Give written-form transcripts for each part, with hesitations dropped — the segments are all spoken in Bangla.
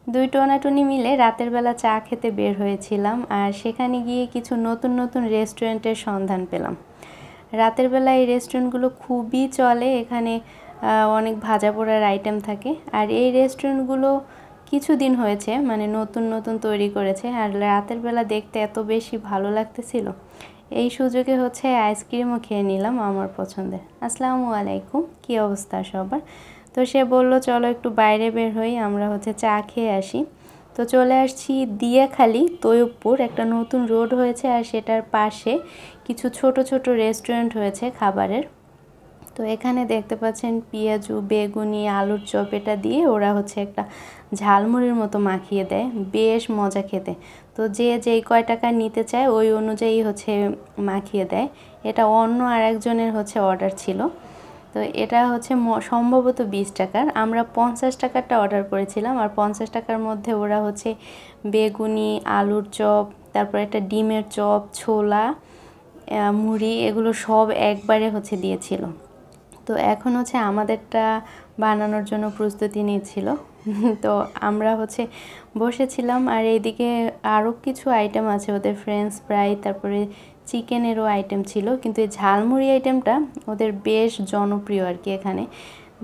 দুই টোনাটুনি মিলে রাতের বেলা চা খেতে বের হয়েছিলাম, আর সেখানে গিয়ে কিছু নতুন নতুন রেস্টুরেন্টের সন্ধান পেলাম। রাতের বেলা এই রেস্টুরেন্টগুলো খুবই চলে, এখানে অনেক ভাজা পোড়ার আইটেম থাকে। আর এই রেস্টুরেন্টগুলো কিছুদিন হয়েছে, মানে নতুন নতুন তৈরি করেছে, আর রাতের বেলা দেখতে এত বেশি ভালো লাগতেছিল। এই সুযোগে হচ্ছে আইসক্রিমও খেয়ে নিলাম আমার পছন্দের। আসসালামু আলাইকুম, কী অবস্থা সবার? তো সে বলল চলো একটু বাইরে বের হই, আমরা হচ্ছে চা খেয়ে আসি। তো চলে আসছি দিয়াখালী তৈয়বপুর, একটা নতুন রোড হয়েছে, আর সেটার পাশে কিছু ছোট ছোট রেস্টুরেন্ট হয়েছে খাবারের। তো এখানে দেখতে পাচ্ছেন পেঁয়াজু, বেগুনি, আলুর চপ, এটা দিয়ে ওরা হচ্ছে একটা ঝালমুড়ির মতো মাখিয়ে দেয়, বেশ মজা খেতে। তো যে যেই কয় টাকা নিতে চায় ওই অনুযায়ী হচ্ছে মাখিয়ে দেয়। এটা অন্য আরেকজনের হচ্ছে অর্ডার ছিল। তো এটা হচ্ছে সম্ভবত 20 টাকার, আমরা 50 টাকারটা অর্ডার করেছিলাম। আর 50 টাকার মধ্যে ওরা হচ্ছে বেগুনি, আলুর চপ, তারপর একটা ডিমের চপ, ছোলা, মুড়ি, এগুলো সব একবারে হচ্ছে দিয়েছিল। তো এখন হচ্ছে আমাদেরটা বানানোর জন্য প্রস্তুতি নিচ্ছিল। তো আমরা হচ্ছে বসেছিলাম, আর এইদিকে আরও কিছু আইটেম আছে ওদের, ফ্রেঞ্চ ফ্রাই, তারপরে চিকেনেরও আইটেম ছিল। কিন্তু এই ঝালমুড়ি আইটেমটা ওদের বেশ জনপ্রিয় আর কি। এখানে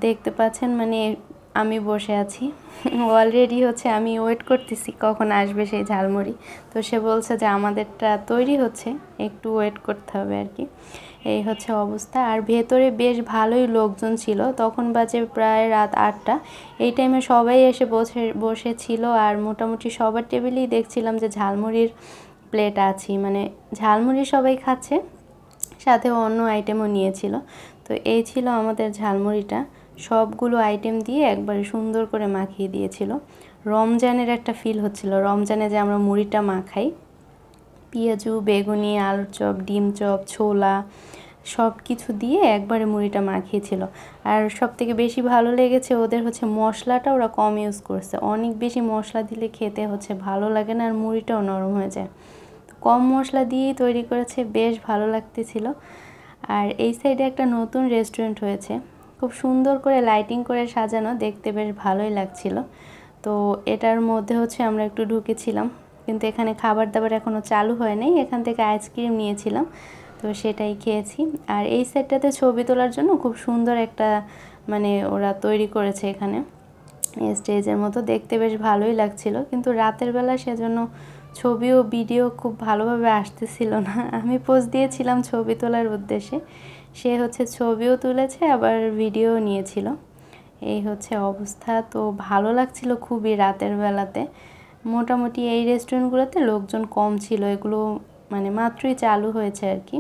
দেখতে পাচ্ছেন, মানে আমি বসে আছি অলরেডি, হচ্ছে আমি ওয়েট করতেছি কখন আসবে সেই ঝালমুড়ি। তো সে বলছে যে আমাদেরটা তৈরি হচ্ছে, একটু ওয়েট করতে হবে আর কি। এই হচ্ছে অবস্থা। আর ভেতরে বেশ ভালোই লোকজন ছিল, তখন বাজে প্রায় রাত 8টা। এই টাইমে সবাই এসে বসেছিল, আর মোটামুটি সবার টেবিলেই দেখছিলাম যে ঝালমুড়ির প্লেট আছে, মানে ঝালমুড়ি সবাই খাচ্ছে, সাথে অন্য আইটেমও নিয়েছিল। তো এই ছিল আমাদের ঝালমুড়িটা, সবগুলো আইটেম দিয়ে একবারে সুন্দর করে মাখিয়ে দিয়েছিল। রমজানের একটা ফিল হচ্ছিল, রমজানে যে আমরা মুড়িটা মাখাই, পেঁয়াজু, বেগুনি, আলুর চপ, ডিম চপ, ছোলা, সব কিছু দিয়ে একবারে মুড়িটা মাখিয়েছিল। আর সব থেকে বেশি ভালো লেগেছে ওদের হচ্ছে মশলাটা ওরা কম ইউজ করছে। অনেক বেশি মশলা দিলে খেতে হচ্ছে ভালো লাগে না, আর মুড়িটাও নরম হয়ে যায়। কম মশলা দিয়েই তৈরি করেছে, বেশ ভালো লাগতেছিল। আর এই সাইডে একটা নতুন রেস্টুরেন্ট হয়েছে, খুব সুন্দর করে লাইটিং করে সাজানো, দেখতে বেশ ভালোই লাগছিল। তো এটার মধ্যে হচ্ছে আমরা একটু ঢুকেছিলাম, কিন্তু এখানে খাবার দাবার এখনও চালু হয় নাই। এখান থেকে আইসক্রিম নিয়েছিলাম, তো সেটাই খেয়েছি। আর এই সাইডটাতে ছবি তোলার জন্য খুব সুন্দর একটা, মানে ওরা তৈরি করেছে এখানে স্টেজের মতো, দেখতে বেশ ভালোই লাগছিল। কিন্তু রাতের বেলা সেজন্য ছবি ও ভিডিও খুব ভালোভাবে আসতেছিল না। আমি পোজ দিয়েছিলাম ছবি তোলার উদ্দেশ্যে, সে হচ্ছে ছবিও তুলেছে আবার ভিডিও নিয়েছিল। এই হচ্ছে অবস্থা। তো ভালো লাগছিল খুবই রাতের বেলাতে। মোটামুটি এই রেস্টুরেন্টগুলোতে লোকজন কম ছিল, এগুলো মানে মাত্রই চালু হয়েছে আর কি।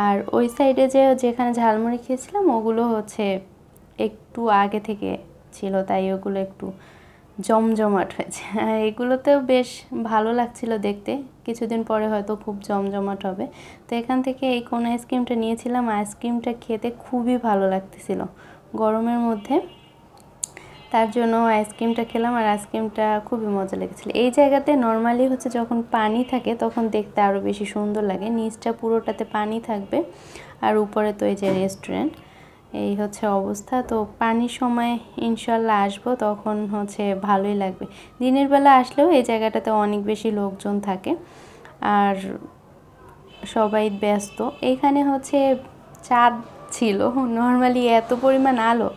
আর ওই সাইডে যেখানে ঝালমুড়ি খেয়েছিলাম ওগুলো হচ্ছে একটু আগে থেকে ছিল, তাই ওগুলো একটু জমজমাট হয়েছে। আর এগুলোতেও বেশ ভালো লাগছিল দেখতে, কিছুদিন পরে হয়তো খুব জমজমাট হবে। তো এখান থেকে এই কোন আইসক্রিমটা নিয়েছিলাম, আইসক্রিমটা খেতে খুবই ভালো লাগতেছিল গরমের মধ্যে, তার জন্য আইসক্রিমটা খেলাম। আর আইসক্রিমটা খুবই মজা লেগেছিলো। এই জায়গাতে নর্মালি হচ্ছে যখন পানি থাকে তখন দেখতে আরও বেশি সুন্দর লাগে, নিচটা পুরোটাতে পানি থাকবে, আর উপরে তো এই যে রেস্টুরেন্ট। এই হচ্ছে অবস্থা। তো পানির সময় ইনশাল্লাহ আসবো, তখন হচ্ছে ভালোই লাগবে। দিনের বেলা আসলেও এই জায়গাটাতে অনেক বেশি লোকজন থাকে, আর সবাই ব্যস্ত। এইখানে হচ্ছে চাঁদ ছিল, নর্মালি এত পরিমাণ আলো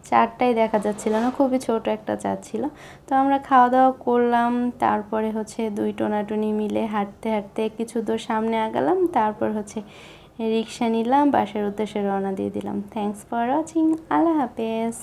চাঁদটাই দেখা যাচ্ছিল না, খুবই ছোট একটা চাঁদ ছিল। তো আমরা খাওয়া দাওয়া করলাম, তারপরে হচ্ছে দুই টোনাটুনি মিলে হাঁটতে হাঁটতে কিছু দূর সামনে আগালাম, তারপর হচ্ছে রিক্সা নিলাম, বাসার উদ্দেশ্যে রওনা দিয়ে দিলাম। থ্যাংকস ফর ওয়াচিং, আল্লাহ হাফেজ।